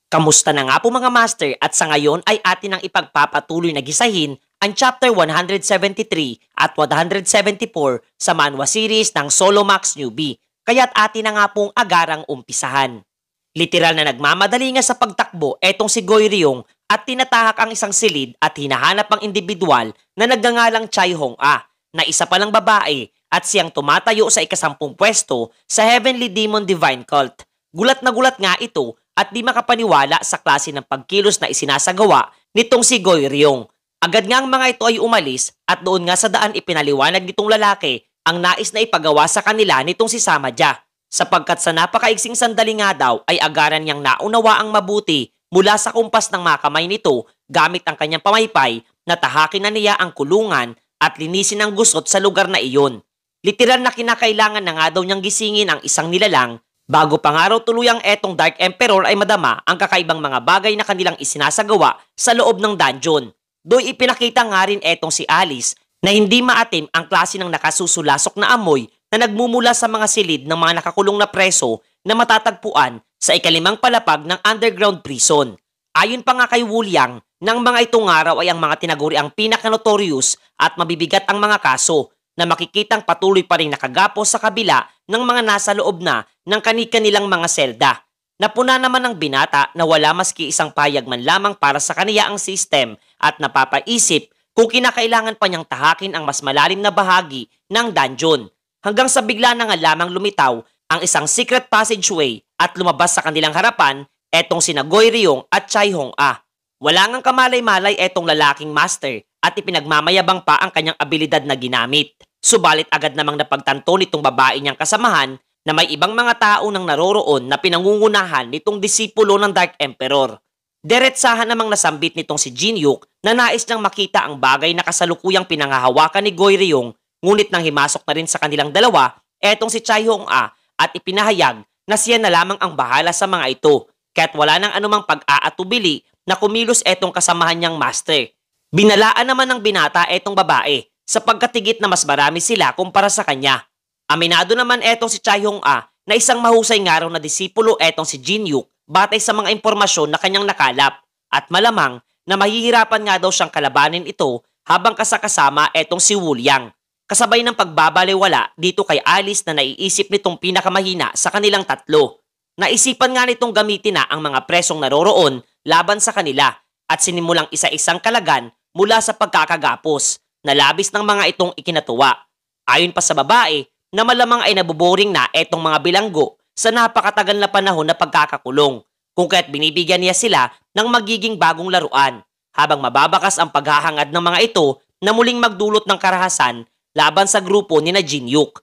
Kamusta na nga po mga master at sa ngayon ay atin ang ipagpapatuloy na gisahin ang chapter 173 at 174 sa manhwa series ng Solo Max Newbie. Kaya't atin na nga pong agarang umpisahan. Literal na nagmamadali nga sa pagtakbo etong si Goy Ryong at tinatahak ang isang silid at hinahanap ang individual na nagngangalang Chai Hong-ah na isa palang babae at siyang tumatayo sa ikasampung pwesto sa Heavenly Demon Divine Cult. Gulat na gulat nga ito at di makapaniwala sa klase ng pagkilos na isinasagawa nitong si Goy Ryong. Agad nga ang mga ito ay umalis at doon nga sa daan ipinaliwanag nitong lalaki ang nais na ipagawa sa kanila nitong si Samadya. Sapagkat sa napakaigsing sandali nga daw ay agaran niyang naunawa ang mabuti mula sa kumpas ng mga kamay nito gamit ang kanyang pamaypay na tahakin na niya ang kulungan at linisin ang gusot sa lugar na iyon. Literal na kinakailangan na nga daw niyang gisingin ang isang nilalang bago pa nga raw tuluyang etong Dark Emperor ay madama ang kakaibang mga bagay na kanilang isinasagawa sa loob ng dungeon. Doy ipinakita nga rin etong si Alice na hindi maatim ang klase ng nakasusulasok na amoy na nagmumula sa mga silid ng mga nakakulong na preso na matatagpuan sa ikalimang palapag ng underground prison. Ayon pa nga kay Wuliang, ng mga itong araw ay ang mga tinaguri ang pinaka-notorious at mabibigat ang mga kaso na makikitang patuloy pa rin nakagapos sa kabila ng mga nasa loob na ng kani-kanilang mga selda. Napuna naman ng binata na wala maski isang payag man lamang para sa kaniya ang system at napapaisip kung kinakailangan pa niyang tahakin ang mas malalim na bahagi ng dungeon. Hanggang sa bigla na nga lamang lumitaw ang isang secret passageway at lumabas sa kanilang harapan etong sina Goy Ryong at Chai Hong-ah. Wala ngang kamalay-malay etong lalaking master at ipinagmamayabang pa ang kanyang abilidad na ginamit. Subalit agad namang napagtanto nitong babae niyang kasamahan na may ibang mga tao nang naroroon na pinangungunahan nitong disipulo ng Dark Emperor. Diretsahan namang nasambit nitong si Jin Yuk na nais niyang makita ang bagay na kasalukuyang pinangahawakan ni Goy Ryong. Ngunit nang himasok na rin sa kanilang dalawa, etong si Chai Hong-ah at ipinahayag na siya na lamang ang bahala sa mga ito, kaya't wala nang anumang pag-aatubili na kumilos etong kasamahan niyang master. Binalaan naman ng binata etong babae, sapagkat higit na mas marami sila kumpara sa kanya. Aminado naman etong si Chai Hong-ah na isang mahusay nga raw na disipulo etong si Jin Yuk batay sa mga impormasyon na kanyang nakalap, at malamang na mahihirapan nga daw siyang kalabanin ito habang kasakasama etong si Wuliang. Kasabay ng pagbabaliwala dito kay Alice na naiisip nitong pinakamahina sa kanilang tatlo. Naisipan nga nitong gamitin na ang mga presong naroroon laban sa kanila at sinimulang isa-isang kalagan mula sa pagkakagapos na labis ng mga itong ikinatuwa. Ayon pa sa babae na malamang ay nabuboring na etong mga bilanggo sa napakatagal na panahon na pagkakakulong kung kaya't binibigyan niya sila ng magiging bagong laruan habang mababakas ang paghahangad ng mga ito na muling magdulot ng karahasan laban sa grupo ni na Jin Yuk.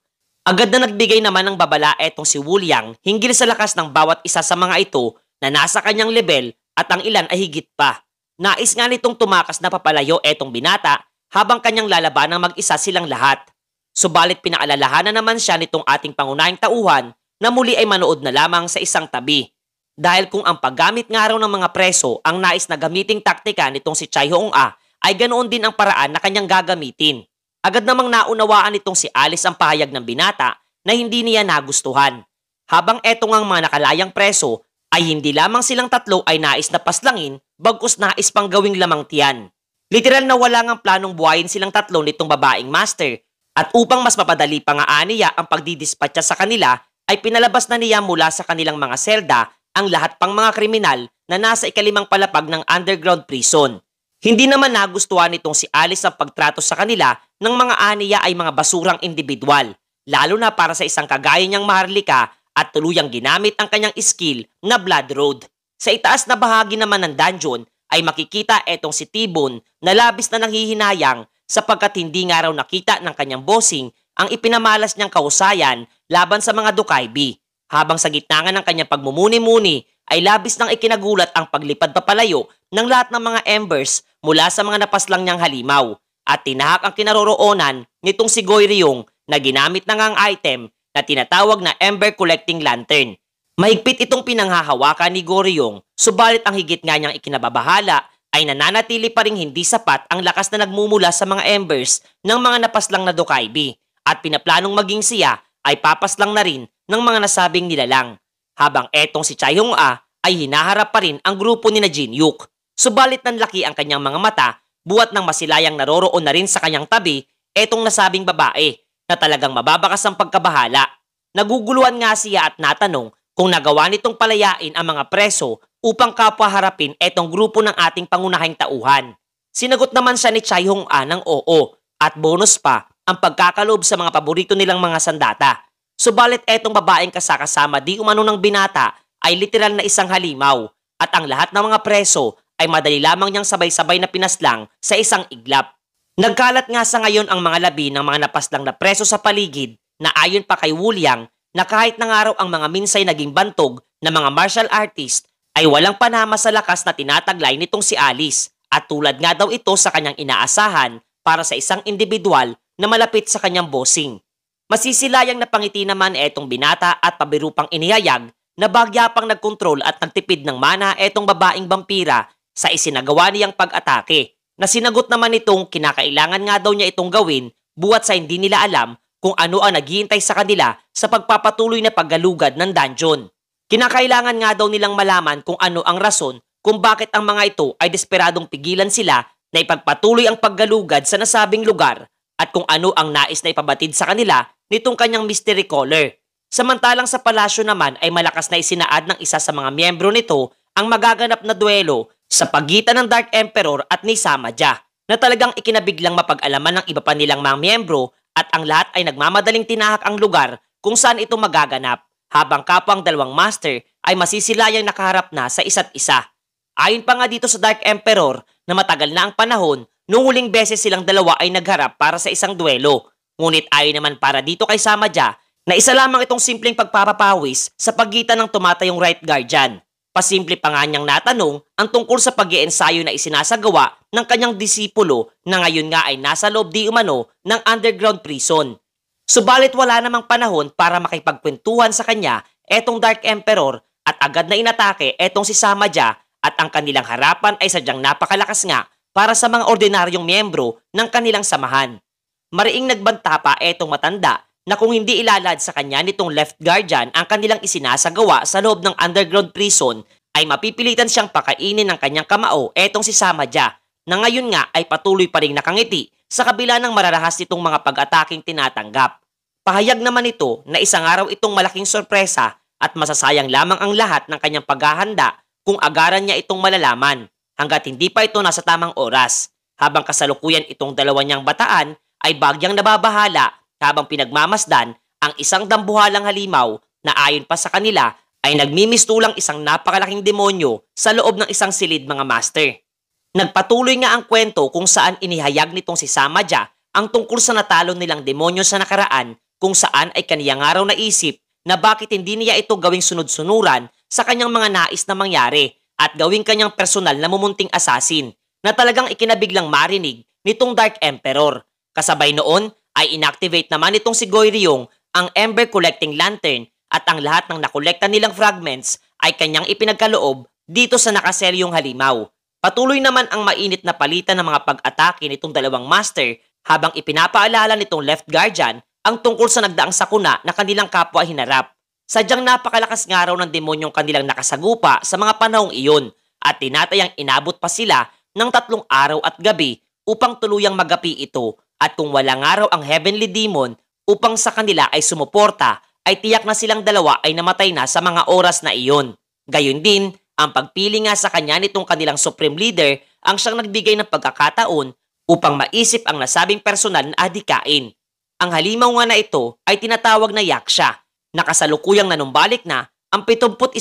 Agad na nagbigay naman ng babala etong si Wuliang hinggil sa lakas ng bawat isa sa mga ito na nasa kanyang level at ang ilan ay higit pa. Nais nga nitong tumakas na papalayo etong binata habang kanyang lalaban ng mag-isa silang lahat. Subalit pinaalalahanan naman siya nitong ating pangunahing tauhan na muli ay manood na lamang sa isang tabi. Dahil kung ang paggamit nga raw ng mga preso ang nais na gamiting taktika nitong si Chai Hong-ah ay ganoon din ang paraan na kanyang gagamitin. Agad namang naunawaan nitong si Alice ang pahayag ng binata na hindi niya nagustuhan. Habang etong ang mga nakalayang preso ay hindi lamang silang tatlo ay nais na paslangin bagkus nais pang gawing lamang tiyan. Literal na wala ngang planong buhayin silang tatlo nitong babaeng master at upang mas mapadali pa nga aniya ang pagdidispatcha sa kanila ay pinalabas na niya mula sa kanilang mga selda ang lahat pang mga kriminal na nasa ikalimang palapag ng underground prison. Hindi naman nagustuhan nitong si Alice ang pagtrato sa kanila ng mga aniya ay mga basurang individual, lalo na para sa isang kagaya niyang maharlika at tuluyang ginamit ang kanyang skill na Blood Road. Sa itaas na bahagi naman ng dungeon ay makikita etong si T-Bone na labis na nanghihinayang sapagkat hindi nga raw nakita ng kanyang bossing ang ipinamalas niyang kahusayan laban sa mga Dokaibi. Habang sa gitna nga ng kanyang pagmumuni-muni ay labis nang ikinagulat ang paglipad papalayo ng lahat ng mga embers mula sa mga napaslang niyang halimaw at tinahak ang kinaroroonan nitong si Goy Ryong na ginamit na nga ang item na tinatawag na Ember Collecting Lantern. Mahigpit itong pinanghahawakan ni Goy Ryong, subalit ang higit nga niyang ikinababahala ay nananatili pa ring hindi sapat ang lakas na nagmumula sa mga embers ng mga napaslang na Dokaibi at pinaplanong maging siya ay papaslang na rin ng mga nasabing nilalang. Habang etong si Chai Hong-ah ay hinaharap pa rin ang grupo ni na Jinyuk. Subalit nanlaki ang kanyang mga mata, buwat ng masilayang naroroon na rin sa kanyang tabi etong nasabing babae na talagang mababakas ang pagkabahala. Naguguluhan nga siya at natanong kung nagawa nitong palayain ang mga preso upang kapwa harapin etong grupo ng ating pangunahing tauhan. Sinagot naman siya ni Chai Hong-an ng oo at bonus pa ang pagkakaloob sa mga paborito nilang mga sandata. Subalit etong babaeng kasakasama di umano ng binata ay literal na isang halimaw at ang lahat ng mga preso ay madali lamang niyang sabay-sabay na pinaslang sa isang iglap. Nagkalat nga sa ngayon ang mga labi ng mga napaslang na preso sa paligid na ayon pa kay Wuliang na kahit ng araw ang mga minsay naging bantog na mga martial artist ay walang panama sa lakas na tinataglay nitong si Alice at tulad nga daw ito sa kanyang inaasahan para sa isang individual na malapit sa kanyang bossing. Masisilayang napangiti naman etong binata at pabirupang inihayag na bagyapang nagkontrol at nagtipid ng mana etong babaeng vampira sa isinagawa niyang pag-atake na sinagot naman nitong kinakailangan nga daw niya itong gawin buwat sa hindi nila alam kung ano ang naghihintay sa kanila sa pagpapatuloy na paggalugad ng dungeon. Kinakailangan nga daw nilang malaman kung ano ang rason kung bakit ang mga ito ay desperadong pigilan sila na ipagpatuloy ang paggalugad sa nasabing lugar at kung ano ang nais na ipabatid sa kanila nitong kanyang mystery caller. Samantalang sa palasyo naman ay malakas na isinaad ng isa sa mga miyembro nito ang magaganap na duelo sa pagitan ng Dark Emperor at ni Samaja na talagang ikinabiglang mapag-alaman ng iba pa nilang mga miyembro at ang lahat ay nagmamadaling tinahak ang lugar kung saan ito magaganap habang kapwa ang dalawang master ay masisilayang nakaharap na sa isa't isa. Ayon pa nga dito sa Dark Emperor na matagal na ang panahon nung huling beses silang dalawa ay nagharap para sa isang duelo. Ngunit ayon naman para dito kay Samaja na isa lamang itong simpleng pagpapapawis sa pagitan ng tumatayong Right Guardian. Pasimple pa nga niyang natanong ang tungkol sa pag-iensayo na isinasagawa ng kanyang disipulo na ngayon nga ay nasa loob di umano ng underground prison. Subalit wala namang panahon para makipagkwentuhan sa kanya etong Dark Emperor at agad na inatake etong si Samaja at ang kanilang harapan ay sadyang napakalakas nga para sa mga ordinaryong miyembro ng kanilang samahan. Mariing nagbanta pa etong matanda na kung hindi ilalad sa kanya nitong Left Guardian ang kanilang isinasagawa sa loob ng underground prison ay mapipilitan siyang pakainin ng kanyang kamao etong si Samaja na ngayon nga ay patuloy pa ring nakangiti sa kabila ng mararahas nitong mga pag-ataking tinatanggap. Pahayag naman ito na isang araw itong malaking sorpresa at masasayang lamang ang lahat ng kanyang paghahanda kung agaran niya itong malalaman hanggat hindi pa ito nasa tamang oras habang kasalukuyan itong dalawa niyang bataan ay bagyang nababahala habang pinagmamasdan ang isang dambuhalang halimaw na ayon pa sa kanila ay nagmimistulang isang napakalaking demonyo sa loob ng isang silid mga master. Nagpatuloy nga ang kwento kung saan inihayag nitong si Samaja ang tungkol sa natalo nilang demonyo sa nakaraan kung saan ay kaniyang araw naisip na bakit hindi niya ito gawing sunod-sunuran sa kanyang mga nais na mangyari at gawing kanyang personal na mumunting assassin na talagang ikinabiglang marinig nitong Dark Emperor. Kasabay noon ay inactivate naman nitong si Goryong ang Ember Collecting Lantern at ang lahat ng nakolekta nilang fragments ay kanyang ipinagkaloob dito sa nakaseryong halimaw. Patuloy naman ang mainit na palitan ng mga pag-atake nitong dalawang master habang ipinapaalala nitong Left Guardian ang tungkol sa nagdaang sakuna na kanilang kapwa hinarap. Sadyang napakalakas nga raw ng demonyong kanilang nakasagupa sa mga panahong iyon at tinatayang inabot pa sila ng 3 araw at gabi upang tuluyang magapi ito. At kung wala nga raw ang Heavenly Demon upang sa kanila ay sumuporta, ay tiyak na silang dalawa ay namatay na sa mga oras na iyon. Gayon din, ang pagpili nga sa kanya nitong kanilang Supreme Leader ang siyang nagbigay ng pagkakataon upang maisip ang nasabing personal na adikain. Ang halimaw nga na ito ay tinatawag na Yaksha, na kasalukuyang nanumbalik na ang 71%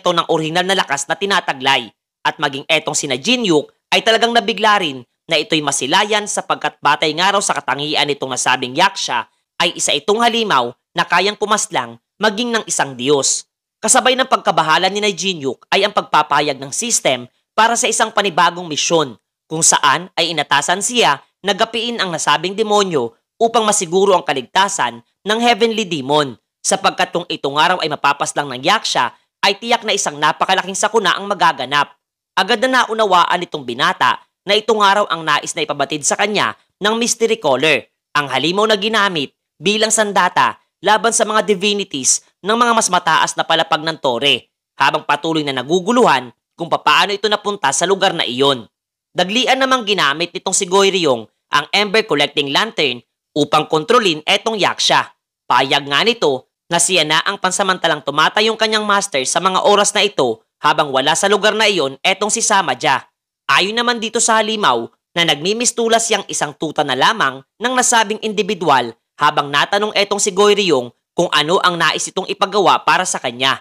ng orihinal na lakas na tinataglay. At maging etong sina Jinyuk ay talagang nabigla rin na ito'y masilayan sapagkat batay nga raw sa katangian nitong nasabing Yaksha ay isa itong halimaw na kayang pumaslang maging ng isang Diyos. Kasabay ng pagkabahala ni Jinyuk ay ang pagpapayag ng system para sa isang panibagong misyon kung saan ay inatasan siya na gapiin ang nasabing demonyo upang masiguro ang kaligtasan ng Heavenly Demon sapagkat kung itong araw ay mapapaslang ng Yaksha ay tiyak na isang napakalaking sakuna ang magaganap. Agad na naunawaan nitong binata na itong araw ang nais na ipabatid sa kanya ng Mystery Caller, ang halimaw na ginamit bilang sandata laban sa mga divinities ng mga mas mataas na palapag ng tore. habang patuloy na naguguluhan kung papaano ito napunta sa lugar na iyon. Daglian namang ginamit nitong si Goryeo ang Ember Collecting Lantern upang kontrolin etong yaksha. Payag nga nito na siya na ang pansamantalang tumatayong kanyang master sa mga oras na ito habang wala sa lugar na iyon etong si Samaja. Ayon naman dito sa halimaw na nagmimistulas yang isang tuta na lamang ng nasabing individual habang natanong etong si Goryeo kung ano ang nais itong ipagawa para sa kanya.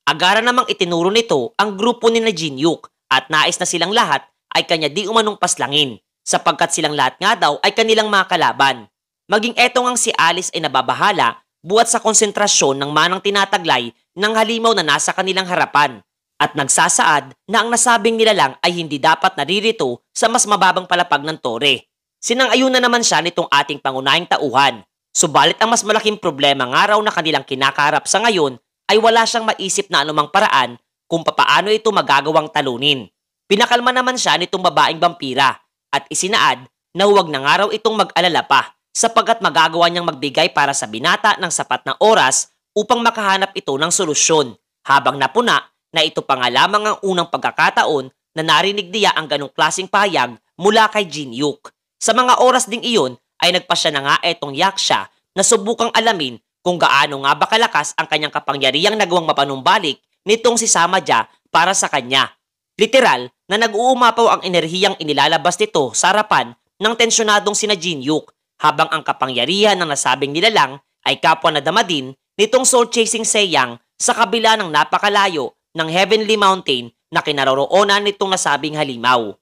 Agara namang itinuro nito ang grupo ni na Jinhyuk at nais na silang lahat ay kanya di umanong paslangin sapagkat silang lahat nga daw ay kanilang mga kalaban. Maging etong ang si Alice ay nababahala buhat sa konsentrasyon ng manang tinataglay ng halimaw na nasa kanilang harapan at nagsasaad na ang nasabing nilalang ay hindi dapat naririto sa mas mababang palapag ng tore. Sinang-ayon na naman siya nitong ating pangunahing tauhan. Subalit ang mas malaking problema nga raw na kanilang kinakaharap sa ngayon ay wala siyang maisip na anumang paraan kung papaano ito magagawang talunin. Pinakalma naman siya nitong babaeng vampira at isinaad na huwag na nga raw itong mag-alala pa sapagkat magagawa niyang magbigay para sa binata ng sapat na oras upang makahanap ito ng solusyon habang napuna na ito pa nga lamang ang unang pagkakataon na narinig niya ang ganong klaseng pahayag mula kay Jinhyuk. Sa mga oras ding iyon ay nagpasya na nga etong yaksha na subukang alamin kung gaano nga ba kalakas ang kanyang kapangyarihang nagawang mapanumbalik nitong si Samaja para sa kanya. Literal na nag-uumapaw ang enerhiyang inilalabas nito sa harapan ng tensyonadong sina Jinhyuk habang ang kapangyarihan ng nasabing nilalang ay kapwa na dama din nitong soul-chasing Seiyang sa kabila ng napakalayo ng Heavenly Mountain na kinaroroonan nitong nasabing halimaw.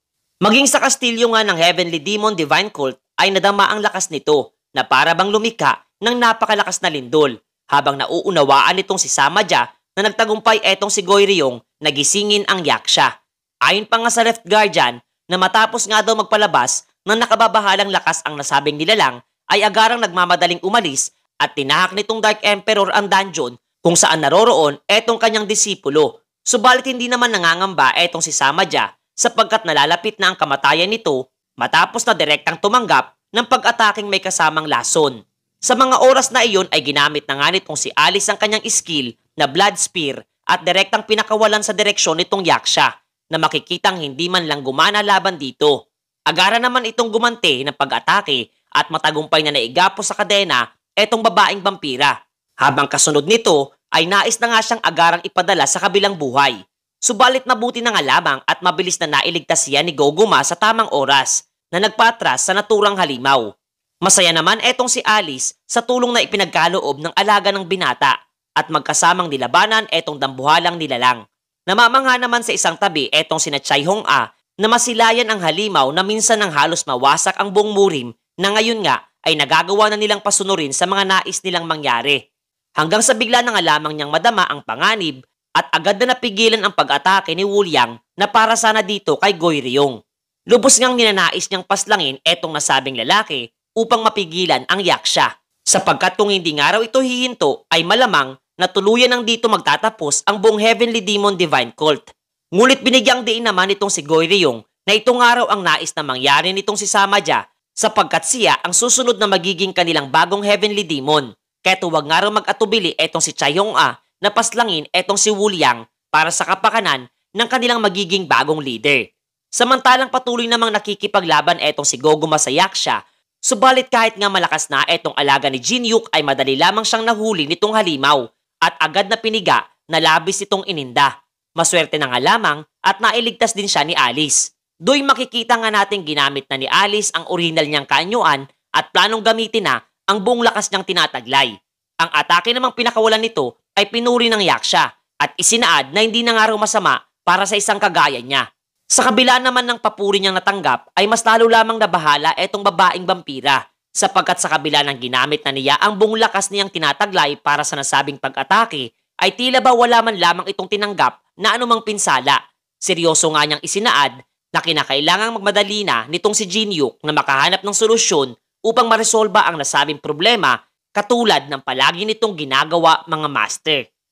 Maging sa kastilyo nga ng Heavenly Demon Divine Cult ay nadama ang lakas nito na para bang lumika ng napakalakas na lindol habang nauunawaan nitong si Samaja na nagtagumpay etong si Goryeo na gisingin ang yaksha. Ayon pa nga sa Left Guardian na matapos nga daw magpalabas ng nakababahalang lakas ang nasabing nilalang ay agarang nagmamadaling umalis at tinahak nitong Dark Emperor ang dungeon kung saan naroroon etong kanyang disipulo. Subalit hindi naman nangangamba etong si Samaja sapagkat nalalapit na ang kamatayan nito matapos na direktang tumanggap ng pag-ataking may kasamang lason. Sa mga oras na iyon ay ginamit na nga nitong si Alice ang kanyang skill na Blood Spear at direktang pinakawalan sa direksyon nitong yaksha na makikitang hindi man lang gumana laban dito. Agara naman itong gumante ng pag-atake at matagumpay na naigapo sa kadena etong babaeng vampira. Habang kasunod nito ay nais na nga siyang agarang ipadala sa kabilang buhay. Subalit mabuti na nga lamang at mabilis na nailigtas siya ni Goguma sa tamang oras na nagpatras sa naturang halimaw. Masaya naman etong si Alice sa tulong na ipinagkaloob ng alaga ng binata at magkasamang nilabanan etong dambuhalang nilalang. Namamangha naman sa isang tabi etong sina Chai Hong-a na masilayan ang halimaw na minsan nang halos mawasak ang buong murim na ngayon nga ay nagagawa na nilang pasunurin sa mga nais nilang mangyari. Hanggang sa bigla na nga lamang niyang madama ang panganib at agad na napigilan ang pag-atake ni Wuliang na para sana dito kay Goryeo. Lubos ngang ninanais niyang paslangin etong nasabing lalaki upang mapigilan ang yaksha. Sapagkat kung hindi nga raw ito hihinto ay malamang na tuluyan nang dito magtatapos ang buong Heavenly Demon Divine Cult. Ngulit binigyang diin naman itong si Goryeo na ito nga raw ang nais na mangyari nitong si Samaja sapagkat siya ang susunod na magiging kanilang bagong Heavenly Demon. Kaya huwag nga raw mag-atubili etong si Chai Hong-a na paslangin etong si Wuliang para sa kapakanan ng kanilang magiging bagong leader. Samantalang patuloy namang nakikipaglaban etong si Goguma sa yaksha, subalit kahit nga malakas na etong alaga ni Jinhyuk ay madali lamang siyang nahuli nitong halimaw at agad na piniga na labis itong ininda. Maswerte na nga lamang at nailigtas din siya ni Alice. Do'y makikita nga natin ginamit na ni Alice ang original niyang kaanyuan at planong gamitin na ang buong lakas niyang tinataglay. Ang atake namang pinakawalan nito ay pinuri ng yaksha at isinaad na hindi na nga raw masama para sa isang kagaya niya. Sa kabila naman ng papuri niyang natanggap ay mas lalo lamang nabahala etong babaeng vampira sapagkat sa kabila ng ginamit na niya ang buong lakas niyang tinataglay para sa nasabing pag-atake ay tila ba wala man lamang itong tinanggap na anumang pinsala. Seryoso nga niyang isinaad na kinakailangang magmadali na nitong si Jinhyuk na makahanap ng solusyon upang maresolba ang nasabing problema katulad ng palagi nitong ginagawa mga master.